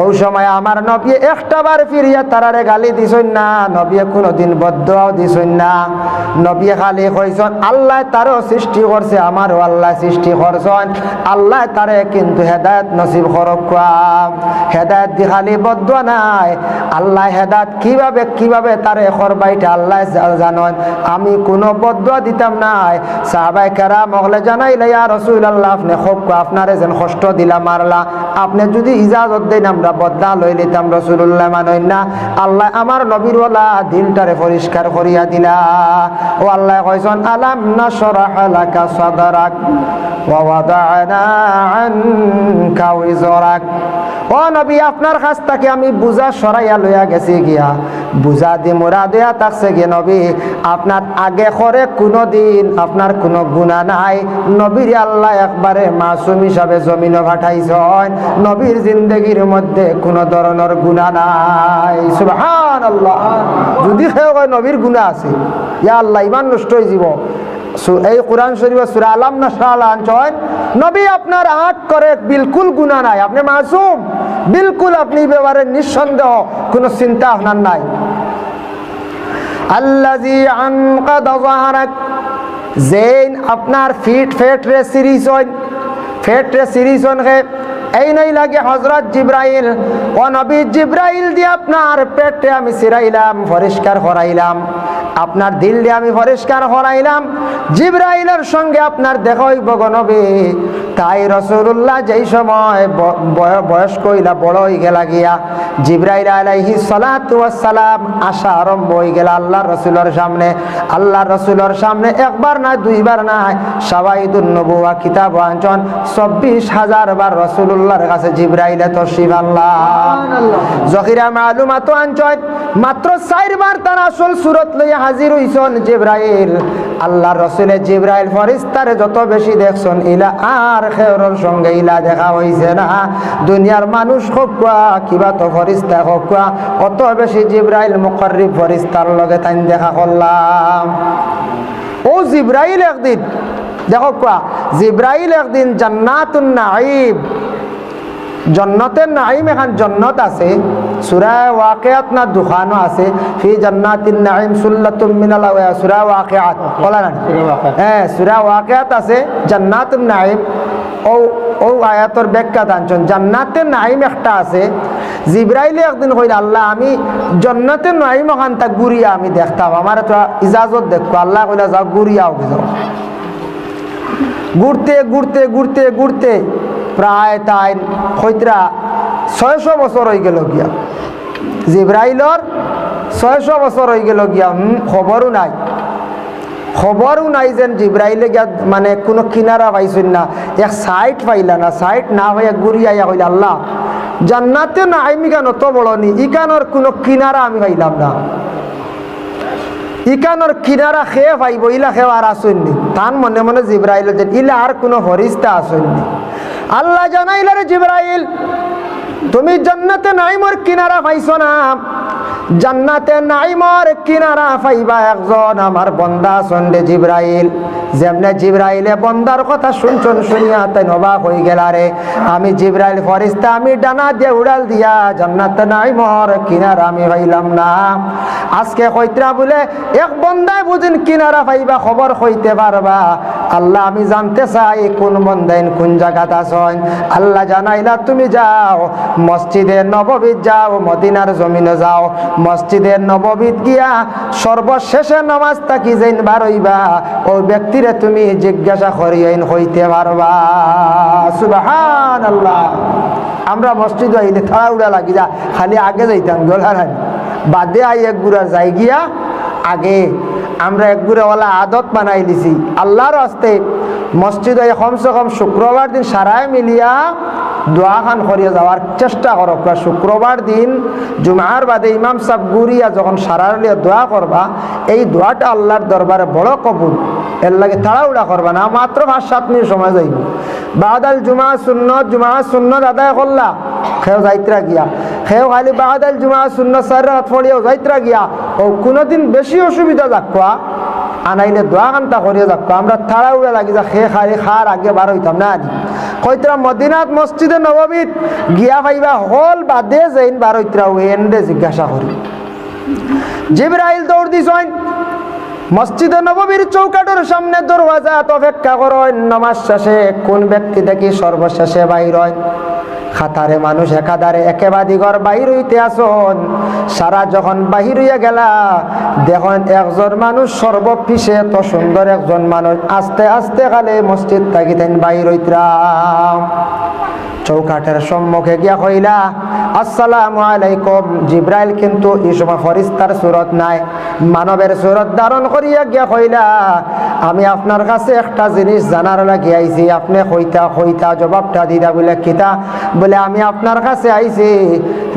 ওই সময় আমার নবী একটা বার ফিরিয়া তারারে গালি দিছন না, নবী কোনোদিন বদদুয়াও দিছন না। নবী খালি কইছন আল্লাহ তারও সৃষ্টি করছে, আমারও আল্লাহ সৃষ্টি করছেন, আল্লাহ তারে কিন্তু হেদায়েত নসিব করক। হেদায়েত দি খালি বদদুয়া নাই, আল্লাহ হেদায়েত কিভাবে তারে করবাইটা আল্লাহ জানেন। আমি কোনো বদদুয়া দিতাম নাই। সাহাবায়ে কেরাম মগলে জানাইলে ইয়া রাসূলুল্লাহ আপনি খুব আপনারে যেন কষ্ট দিলা মারলা, আপনি যদি ইজাজত দেন আমরা বদলা লই লিতাম। রাসূলুল্লাহ মানেন না। আল্লাহ আমার নবীর ওয়ালা দিলটারে পরিষ্কার করিয়া দিলা। ও আল্লাহ কইছেন আলাম নাশরাহ লাকা সাদরাক ওয়া ওয়াদানা আনকা ওয়িজরাক। ও নবী আপনার কাছ থেকে আমি বুঝা সরাইয়া লইয়া গেছি গিয়া, বুঝা দি মোরা দেয়া থাকছে গিয়ে নবী আপনার আগে করে কোনোদিন আপনার কোনো গুনাহ নাই। নবীর আল্লাহ একবারে মাসুম হিসাবে জমিনে পাঠাইছেন, নবীর জিন্দগির মধ্যে কোনো ধরনের গুনাহ নাই। সুবহানাল্লাহ। যদি কেউ কয় নবীর গুনাহ আছে, ইয়া আল্লাহ ইমান নষ্ট হয়ে যাব। এই কোরআন শরীফে সূরা আলাম নাশরাহ আনছেন নবী আপনার আট করে বিলকুল গুনাহ নাই, আপনি মাসুম, বিলকুল আপনি ব্যাপারে নিঃসন্দেহ, কোনো চিন্তা আপনার নাই। আল্লাযী আনকাদা যাহরাক, যেন আপনার ফেটরে সিরিজন হে এই নাই লাগে হযরত জিবরাইল। ও নবী জিবরাইল দিয়ে আপনার পেটে আমি সিরাইলাম, পরিষ্কার করাইলাম, আপনার দিল দিয়ে আমি পরিষ্কার করাইলাম। জিবরাইলের সঙ্গে আপনার দেখা হইব গো নবী। তাই রাসূলুল্লাহ যেই সময় বয়স কইলা বড় হয়ে গেলা গিয়া, জিবরাইল আলাইহিস সালাতু ওয়াস সালাম আসা আরম্ভ হয়ে গেল আল্লাহর রাসূলের সামনে। আল্লাহর রাসূলের সামনে একবার না দুইবার না, শাওয়াহিদুন নবুওয়া কিতাব আনছেন ২৪,০০০ বার রাসূলুল্লাহর কাছে জিবরাইলে তশরিফ আল্লাহ। যখিরা মালুমাত আনছেন মাত্র ৪ বার তার আসল সূরত লইয়া হাজির হইছেন জিবরাইল। আল্লাহর রাসূলে জিবরাইল ফেরেশতারে যত বেশি দেখছেন ইলা আর খেরর সঙ্গে ইলা দেখা হইছে না। দুনিয়ার মানুষ হোক কিবা তো ফেরেশতা হোক, অত বেশি জিবরাইল মুকাররিব ফেরেশতার লগে তাই দেখা করলাম। ও জিবরাইল একদিন দেখো জিবরাইল একদিন জান্নাতুন নাঈম, জান্নাতের নাঈম, এখন জান্নাত আছে সূরা ওয়াকিয়াত না দুখানো আছে, ফি জান্নাতিন নাঈম সুল্লাতুম মিনাল সূরা ওয়াকিয়াত বলা না, হ্যাঁ সূরা ওয়াকিয়াত আছে জান্নাতুন নাঈম। ও আয়াতের ব্যাখ্যা দানছেন জান্নাতের নাঈম একটা আছে। জিবরাইলে একদিন কইল আল্লাহ আমি জান্নাতের নাঈম ওখান তা ঘুরিয়া আমি দেখতাম, আমার তো ইজাজত দেখো। আল্লাহ কইলা যাও ঘুরিয়াও যাও। ঘুরতে ঘুরতে ঘুরতে ঘুরতে প্রায় তাই হইতরা ৬০০ বছর হয়ে গেল গিয়া। জিবরাইলর ৬০০ বছর হয়ে গেল গিয়া, খবরও নাই যেন জিবরাইলে গিয়া মানে কোনো কিনারা পাইছেন না, এক সাইড পাইলা না, সাইড না হইয়া ঘুরিয়া কইলা আল্লাহ জান্নাতে নাঈম কেন তো বড় নি, ইকানোর কোনো কিনারা আমি পাইলাম না, ইকানোর কিনারা খেয়ে পাইব ইলা খেয়ে আর আসেননি। তার মনে মনে জিবরাইল যে ইলা আর কোনো ফেরেশতা আসেননি। আল্লাহ জানাইলা রে জিবরাইল তুমি জান্নাতে নাঈমের কিনারা পাইছো না, জান্নাতে নাঈমের কিনারা পাইবা একজন আমার বান্দা আছেন রে জিবরাইল। যেমনে জিবরাইলে বন্দার কথা শুনছন শুনিয়া তাই অবাক হয়ে গেলারে আমি জিবরাইল ফরিস্তা আমি ডানা দিয়ে উড়াল দিয়া জান্নাত নাইমর কিনারা আমি পাইলাম না আজকে কইত্রা বলে এক বন্দায় বুঝিন কিনারা পাইবা খবর হইতে পারবা আল্লাহ আমি জানতে চাই কোন বন্দাইন কোন জায়গাত আছেন আল্লাহ জানাইলা তুমি যাও মসজিদে নববীত যাও মদিনার জমিনে যাও মসজিদে নববীত গিয়া সর্বশেষে নামাজ তাকি যেন বারইবা ওই ব্যক্তিরে তুমি জিজ্ঞাসা করিয়েন হইতে পারবা সুবহানাল্লাহ আমরা মসজিদ আইলে তাড়াহুড়া লাগি যা খালি আগে যাইতাম গোলার বাদে আই এক গুড়া যাই গিয়া আগে আমরা এক গুড়াওয়ালা আদত বানাই দিছি আল্লাহর হস্তে মসজিদ কমসে কম শুক্রবার দিন সারায় মিলিয়া দোয়া খান করিয়া যাওয়ার চেষ্টা করো শুক্রবার দিন জুমার বাদে ইমাম সাহেব গুরিয়া যখন সারালিয়া দোয়া করবা এই দোয়াটা আল্লাহর দরবারে বড় কবুল এর লাগে তাড়াহুড়া করবা না মাত্র 5-7 মিনিট সময় যাইব বাদাল জুমা সুন্নত আদায় করলা খেও যাইত্রা গিয়া খেও খালি বাদাল জুমা সুন্নত 4 রাকাত পড়িয়াও যাইত্রা গিয়া ও কোনোদিন বেশি অসুবিধা যাক্কা আনাইলে দোয়া কান্তা করিয়া যাক্কা আমরা তাড়াহুড়া লাগি যা খেয়ে খালি খার আগে বার হইতাম না কইতরা মদিনাত মসজিদে নববীত গিয়া পাইবা হল বাদে যাইন বার হইতরা এন্ডে জিজ্ঞাসা করি জিবরাইল দৌড় দিছেন মসজিদে নববীর চৌকাটের সামনে দরওয়াজা অপেক্ষা করেন নামাজ শেষে কোন ব্যক্তি দেখি সর্বশেষে বাইর হয় খাতারে মানুষ একাধারে একেবাদি ঘর বাহির হইতে আসন সারা যখন বাহির হইয়া গেলা দেখেন একজন মানুষ সর্বপিছে এত সুন্দর একজন মানুষ আস্তে আস্তে কালে মসজিদ থাকিতেন বাহির হইতরাম চৌকাটের সম্মুখে গিয়া কইলা আসসালামু আলাইকুম জিবরাইল কিন্তু এই সময় ফরিস্তার সুরত নাই মানবের সুরত ধারণ করিয়া গিয়া কইলা আমি আপনার কাছে একটা জিনিস জানার লাগি আইছি আপনি কইতা জবাবটা দিদা বলে কিতা বলে আমি আপনার কাছে আইছি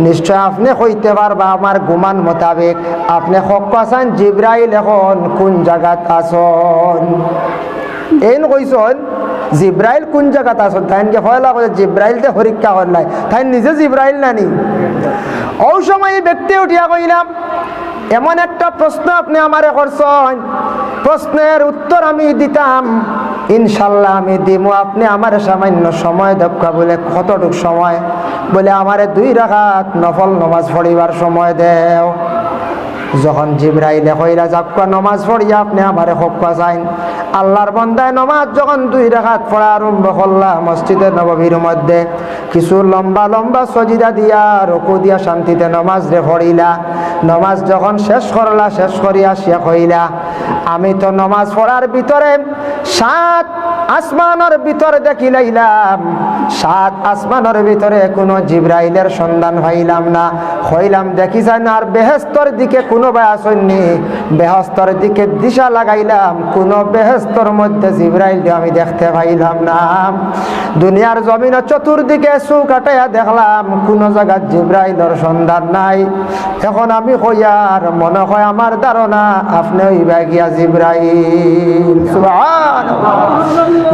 নিশ্চয় আপনি কইতে পারবা আমার গুমান মোতাবেক আপনি হকাসান জিবরাইল এখন কোন জায়গাত আছেন এন কইছন জিব্রাইল কোন জায়গাত আছেন তাইনকে ফয়লা কইছে জিব্রাইল তে পরীক্ষা করলাই তাই নিজে জিব্রাইল নানি ও সময় ব্যক্তি উঠিয়া কইলাম এমন একটা প্রশ্ন আপনি আমারে করছেন প্রশ্নের উত্তর আমি দিতাম ইনশাআল্লাহ আমি দিমু আপনি আমার সামান্য সময় দেখা বলে কতটুক সময় বলে আমারে 2 রাকাত নফল নামাজ পড়িবার সময় দেও যখন জিবরাইলে কইরা যাক্কা নামাজ পড়িয়া আপনি আমারে হক্কা যাইন আল্লাহর বান্দায় নামাজ যখন 2 রাকাত পড়া আরম্ভ করলা মসজিদের নববীর মধ্যে কিছু লম্বা লম্বা সজিদা দিয়া রুকু দিয়া শান্তিতে নামাজ রে পড়িলা নামাজ যখন শেষ করলা শেষ করিয়া শেষ হইলা আমি তো নামাজ পড়ার ভিতরে 7 আসমানের ভিতরে দেখিলাম 7 আসমানের ভিতরে কোনো জিবরাইলের সন্ধান পাইলাম না হইলাম দেখি যায় না আর বেহেশতের দিকে কোনো ভাই আসেননি বেহেশতের দিকে দিশা লাগাইলাম কোনো বেহেশতের মধ্যে জিবরাইল আমি দেখতে পাইলাম না দুনিয়ার জমিনে চতুর্দিকে চোখ কাটাইয়া দেখলাম কোনো জায়গা জিবরাইলের সন্ধান নাই এখন আমি কইয়ার মনে হয় আমার ধারণা আপনি হইবা গিয়া জিবরাইল সুবহানাল্লাহ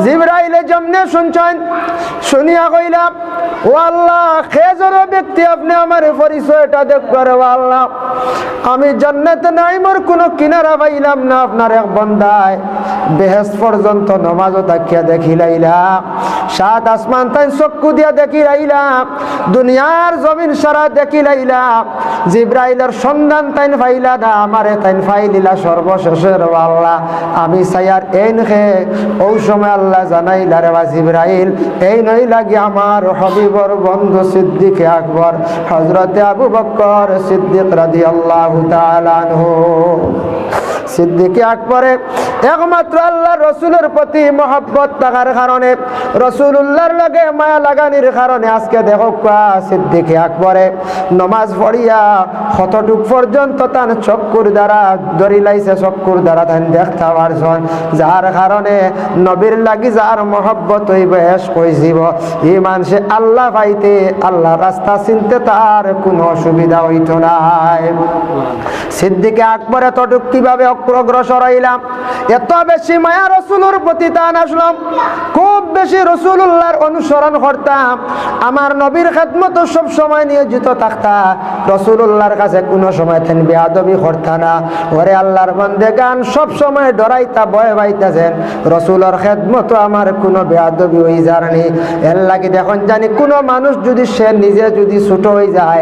জিবরাইলে যেমনে শুনছেন শুনিয়া কইলাম ও আল্লাহ খেজর ব্যক্তি আপনি আমার পরিচয়টা দেখবার ও আল্লাহ আমি জান্নাতে নাইমর কোনো কিনারা পাইলাম না আপনার এক বান্দায় বেহেশত পর্যন্ত নামাজও তাকিয়া দেখিলাইলা 7 আসমান তাই চক্ষু দিয়া দেখিলাইলা দুনিয়ার জমিন সারা দেখিলাইলা জিবরাইলের সন্ধান তাইন পাইলা না আমারে তাইন পাইলিলা সর্বশেষের ও আল্লাহ আমি সায়ার এইন খে ও সময় আল্লাহ জানাইলা রে জিবরাইল এই নই লাগি আমার হাবিবর বন্ধু সিদ্দিক আকবর হযরত আবু বকর সিদ্দিক রাদিয়াল্লাহু তাআলা আনহু সিদ্দিক আকবরে একমাত্র আল্লাহ রসুলের প্রতি মহব্বত থাকার কারণে রসুলুল্লাহর লগে মায়া লাগানির কারণে আজকে দেখো সিদ্দিক আকবরে নমাজ পড়িয়া কতটুক পর্যন্ত তার চক্ষুর দ্বারা ধরি লাইছে চক্ষুর দ্বারা তান দেখতে পারছেন যার কারণে নবীর লাগি যার মহব্বত হইবে এস কইছিব এই মানুষে আল্লাহ পাইতে আল্লাহ রাস্তা চিনতে তার কোনো অসুবিধা হইত নাই সিদ্দিক আকবর এতটুক কিভাবে অগ্রসর হইলাম এত বেশি মায়া রসুলের প্রতি টান আসলাম খুব বেশি রাসূলুল্লাহর অনুসরণ করতাম, আমার নবীর খেদমত সব সময় নিয়োজিত থাকতাম, রাসূলুল্লাহর কাছে কোনো সময় তেন বেয়াদবি করতা না। ওরে আল্লাহর বান্দেগান সব সময় ডরাইতা ভয় পাইতাছেন রাসূলের খেদমত আমার কোনো বেয়াদবি হয়ে যায়নি। এর লাগি দেখুন জানি কোনো মানুষ যদি সে নিজে যদি ছোট হয়ে যায়,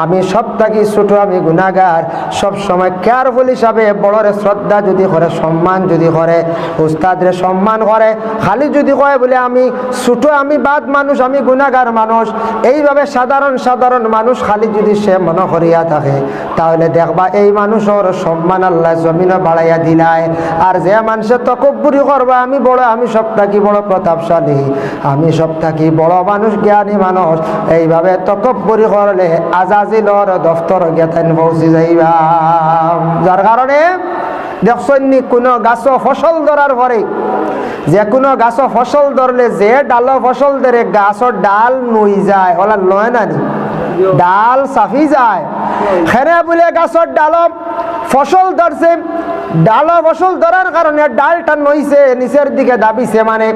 আমি সব থাকি ছোট, আমি গুনাহগার, সব সময় কেয়ারফুল হিসাবে বড়রে শ্রদ্ধা যদি করে, সম্মান যদি করে, উস্তাদরে সম্মান করে, খালি যদি কয় বলে আমি ছোট, আমি বাদ মানুষ, আমি গুনাহগার মানুষ, এইভাবে সাধারণ সাধারণ মানুষ খালি যদি সে মনে করিয়া থাকে, তাহলে দেখবা এই মানুষের সম্মান আল্লাহ জমিনে বাড়াইয়া দিলায়। আর যে মানুষের তকব্বুরি করবা আমি বড়, আমি সব থাকি বড় প্রতাপশালী, আমি সব থাকি বড় মানুষ, জ্ঞানী মানুষ, এইভাবে তকব্বুরি করলে আজাজিলর দফতর গেতেন পৌঁছে যাইবা। যার কারণে দেখছনি কোনো গাছ ফসল ধরার পরে, যে কোনো গাছ ফসল ধরলে যে ডাল ফসল ধরে গাছের ডাল নই যায়, ওলা লয় না নি, ডাল সাফি যায়। খেনে বলে গাছের ডাল ফসল ধরছে, ডাল ফসল ধরার কারণে ডালটা নইছে, নিচের দিকে দাবিছে, মানে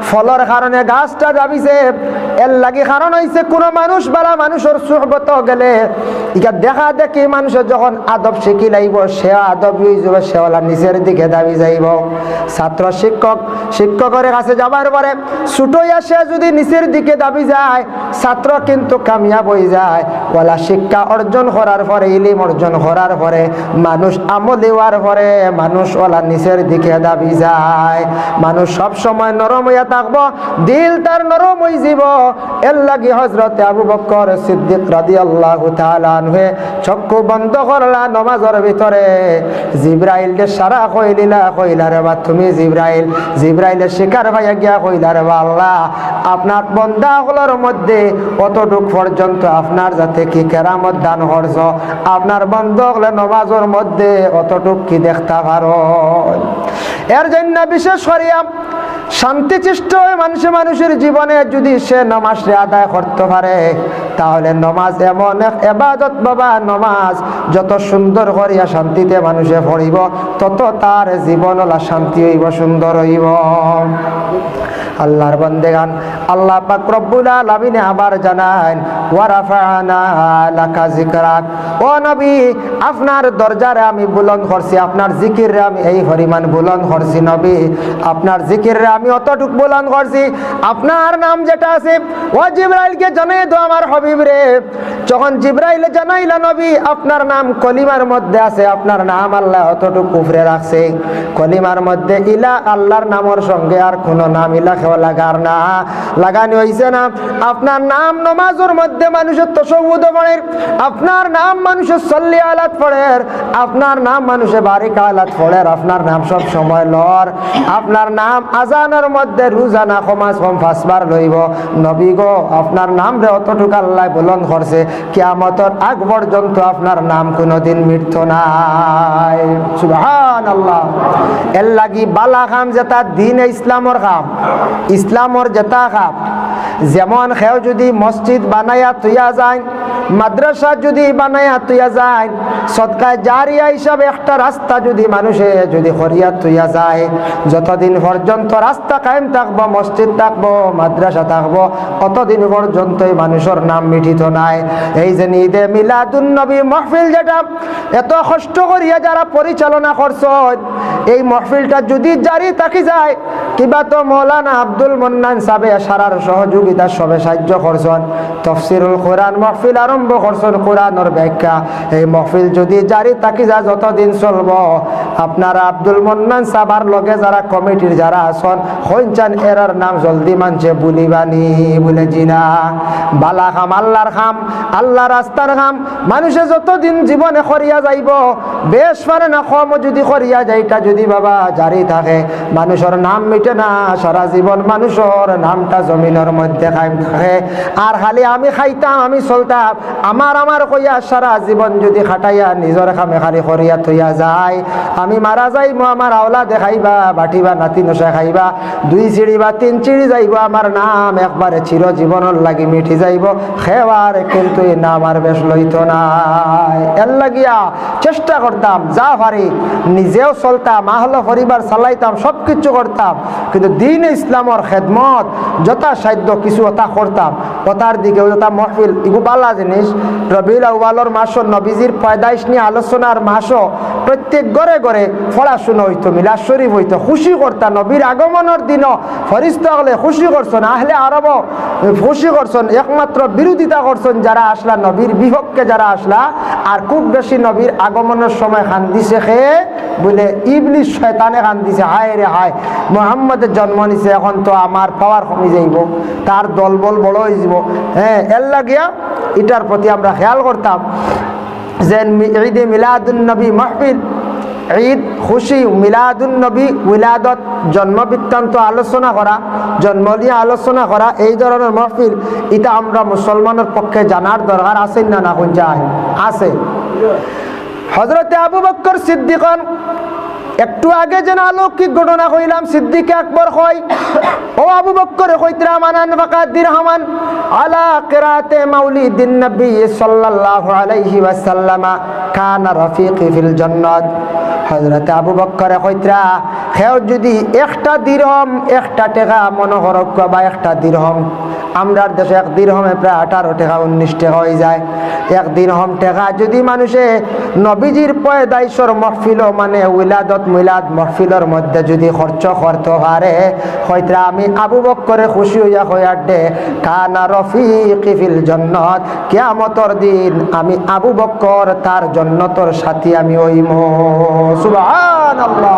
ফলর কারণে গাছটা দাবিছে। এর লাগি কারণ হইছে কোনো মানুষ বালা মানুষের সুহবত গেলে ইকা দেখা দেখি মানুষের যখন আদব শিখি লাইব, সে আদব হয়ে যাবে, সেওয়ালা নিচের দিকে দাবি যাইব। ছাত্র শিক্ষকের কাছে যাবার পরে ছুটোইয়া সে যদি নিচের দিকে দাবি যায়, ছাত্র কিন্তু কামিয়াব হয়ে যায়। ওলা শিক্ষা অর্জন করার পরে, ইলিম অর্জন করার পরে, মানুষ আমল দেওয়ার পরে মানুষ ওলা নিচের দিকে দাবি যায়। মানুষ সব সময় নরম হইয়া থাকবো, দিল তার নরম হয়ে যাব। এর লাগি হযরতে আবু বকর সিদ্দিক রাদিয়াল্লাহু তাআলা আনহু চক্ষু বন্ধ করলা নামাজের ভিতরে, জিবরাইলকে সারা কইলা রে বা তুমি জিবরাইলের শিকার ভাইয়া গিয়া কইলা রে বা আল্লাহ, আপনার বান্দা হলোর মধ্যে অতটুক পর্যন্ত আপনার যাতে কি কেরামত দান করছ, আপনার বান্দা হলে নামাজের মধ্যে অতটুক কি দেখতে পারো। এর জন্য বিশেষ করিয়া শান্তিচিষ্ট মানুষের জীবনে যদি সে নামাজে আদায় করতে পারে, তাহলে নামাজ এমন এক ইবাদত বাবা, নামাজ যত সুন্দর করিয়া শান্তিতে মানুষে পড়িব, তত তার জীবন শান্তি হইব, সুন্দর হইব। আল্লাহর বান্দেগান, আল্লাহ পাক রব্বুল আলামিন আবার জানান, ওয়া রাফা'না লাকা যিকরাক, ও নবী আপনার দরজারে আমি বুলন্দ করছি, আপনার জিকিরে আমি এই পরিমাণ বুলন্দ করছি। নবী আপনার জিকিরে আমি অতটুক বুলন্দ করছি, আপনার নাম যেটা আছে ও জিবরাইলকে জানাই দাও আমার হাবিব রে। যখন জিবরাইলে জানাইলা নবী আপনার নাম কলিমার মধ্যে আছে, আপনার নাম আল্লাহ অতটুক উপরে রাখছে, কলিমার মধ্যে ইলা আল্লাহর নামের সঙ্গে আর কোনো নাম ইলা লাগার না, লাগানি হইছে না। আপনার নাম নামাজের মধ্যে মানুষের তাশাহুদ পড়ে, আপনার নাম মানুষের সাল্লি আলাত পড়ে, আপনার নাম মানুষের বারিক আলাত পড়ে, আপনার নাম সব সময় লর, আপনার নাম আজানের মধ্যে রোজানা কমাস কম 5 বার লইব। নবী গো আপনার নাম রে অতটুকু আল্লাহ বুলন্দ করছে, কিয়ামতের আগ পর্যন্ত আপনার নাম কোনোদিন মৃত্যু নাই। সুবহানাল্লাহ। এর লাগি বালা কাম যেটা দিন ইসলামর কাম, ইসলামর যেটা কাম, যেমন কেউ যদি মসজিদ বানাইয়া তুইয়া যায়, মাদ্রাসা যদি বানাইয়া তুইয়া যায়, সদকা জারিয়া হিসাবে একটা রাস্তা যদি মানুষে যদি করিয়া তুইয়া যায়, যতদিন পর্যন্ত রাস্তা কায়েম থাকবো, মসজিদ থাকবো, মাদ্রাসা থাকবো, অতদিন পর্যন্ত মানুষের নাম মিঠিত নাই। এই যে ঈদে মিলাদুন নবী মাহফিল যেটা এত কষ্ট করিয়া যারা পরিচালনা করছে, এই মাহফিলটা যদি জারি থাকি যায়, কিবা তো মৌলানা আব্দুল মন্নান সাহেব সারার সহযোগিতা সবে সাহায্য করছেন, তাফসীরুল কোরআন মাহফিল আরম্ভ করছেন, কোরআনের ব্যাখ্যা, এই মাহফিল যদি জারি থাকি যায় যতদিন চলবো, আপনারা আব্দুল মন্নান সাহেবের লগে যারা কমিটির যারা আছেন হইনচান এরার নাম জলদি মানছে বুলিবানি বলে জিনা। বালা খাম আল্লাহর খাম, আল্লাহ রাস্তার খাম মানুষে যতদিন জীবনে করিয়া যাইব, বেশ পারে না কম যদি করিয়া যাইটা যদি বাবা জারি থাকে, মানুষের নাম মিটে না, সারা জীবন মানুষের নামটা জমিনের মধ্যে কায়েম থাকে। আর খালি আমি খাইতাম, আমি চলতাম, আমার কইয়া সারা জীবন যদি খাটাইয়া নিজের খামে খালি করিয়া থইয়া যায়, আমি মারা যাইব আমার আওলা দেখাইবা বাটিবা নাতি নশা খাইবা 2 চিড়ি বা 3 চিড়ি যাইব আমার নাম একবারে চিরজীবনের লাগি মিঠি যাইব খেওয়ার কিন্তু এই নাম আর বেশ লইত নাই এর লাগিয়া চেষ্টা করতাম যা পারি নিজেও চলতাম আহল পরিবার চালাইতাম সব কিছু করতাম কিন্তু দিন ইসলামর খেদমত যথাসাধ্য কিছু ওটা করতাম ওটার দিকে ওটা মহফিল ইগু বালা জিনিস রবিউল আউয়ালর মাসও নবীজির পয়দাইশ নিয়ে আলোচনার মাসও প্রত্যেক ঘরে ঘরে পড়াশুনো হইতো মিলাদ শরীফ হইতো খুশি করতাম নবীর আগমনের দিনও ফরিস্তা হলে খুশি করছেন আহলে আরব খুশি করছেন একমাত্র বিরোধিতা করছেন যারা আসলা নবীর বিপক্ষে যারা আসলা আর খুব বেশি নবীর আগমনের সময় কান্দিছে খেয়ে বলে ইবলিস শয়তানে কান্দিছে হায় রে হায় মুহাম্মদের জন্ম নিছে এখন তো আমার পাওয়ার কমে যাইব তার দলবল বড় হয়ে যাব হ্যাঁ এর লাগিয়া এটার প্রতি আমরা খেয়াল করতাম যে ঈদে মিলাদুন নবী মাহফিল ঈদ খুশি মিলাদুন নবী উলাদত জন্ম বৃত্তান্ত আলোচনা করা জন্ম নিয়ে আলোচনা করা এই ধরনের মাহফিল এটা আমরা মুসলমানের পক্ষে জানার দরকার আছে না না কোন যায় আছে হযরতে আবু বকর সিদ্দিক একটু আগে যেন অলৌকিক ঘটনা কইলাম সিদ্দিক আকবর কই ও আবু বকর কইতরা মানান ফাকাত দিরহামান আলা কিরাতে মাউলিদিন নবী সাল্লাল্লাহু আলাইহি ওয়াসাল্লাম কানা রফিকি ফিল জান্নাত হযরত আবু বকর কইতরা কেউ যদি একটা দিরহম একটা টাকা মনে করক বা একটা দিরহম আমরার দেশে এক দিরহমে প্রায় 18 টাকা 19 টাকা হয়ে যায় এক দিরহম টাকা যদি মানুষে নবীজির পয়দাইশর মাহফিল মানে উলাদত মিলাদ মাহফিলের মধ্যে যদি খরচ করতে পারে হয়তরা আমি আবু বকরে খুশি হইয়া কইয়াডে কানা রফিকি ফিল জান্নাত কিয়ামতের দিন আমি আবু বকর তার জান্নাতের সাথী আমি হইমু সুবহানাল্লাহ।